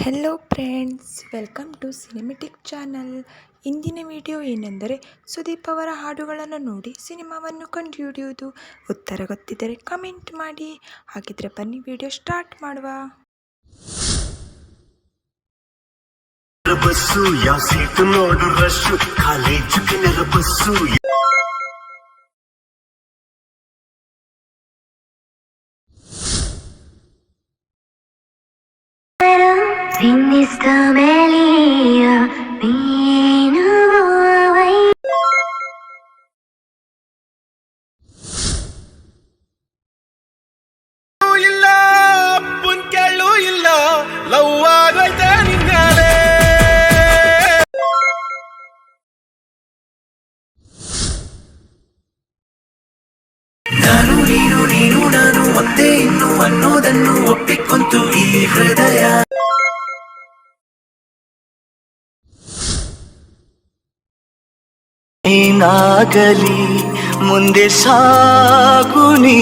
Hello friends, welcome to cinematic channel. ಇಂದಿನ video ಏನೆಂದರೆ ಸುದೀಪ್ ಅವರ ಹಾಡುಗಳನ್ನು ನೋಡಿ ಸಿನಿಮಾವನ್ನು ಕಂಡುಹಿಡಿಯುವುದು. ಉತ್ತರ ಗೊತ್ತಿದ್ದರೆ ಕಮೆಂಟ್ ಮಾಡಿ. ಹಾಗಿದ್ರೆ ಬನ್ನಿ ವಿಡಿಯೋ ಸ್ಟಾರ್ಟ್ ಮಾಡುವ. ಬಸ್ಸು ಯಾವ ಸೀಟು ನೋಡು ರಶ್ಶು, ಕಾಲೇಜು ಕಿನ್ನರ ಬಸ್ಸು. ಇಲ್ಲ ಅಪ್ಪನ್ ಕೇಳು ಇಲ್ಲ, ಲವ್ ಆಗೈತೆ ನಿನ್ನೆ. ನಾನು ನೀನು ನೀನು ನಾನು ಒಂದೇ ಇನ್ನು ಅನ್ನೋದನ್ನು ಒಪ್ಪಿಕೊಂತು ಈ ಹೃದಯ. ಏನಾಗಲಿ ಮುಂದೆ ಸಾಗು ನೀ.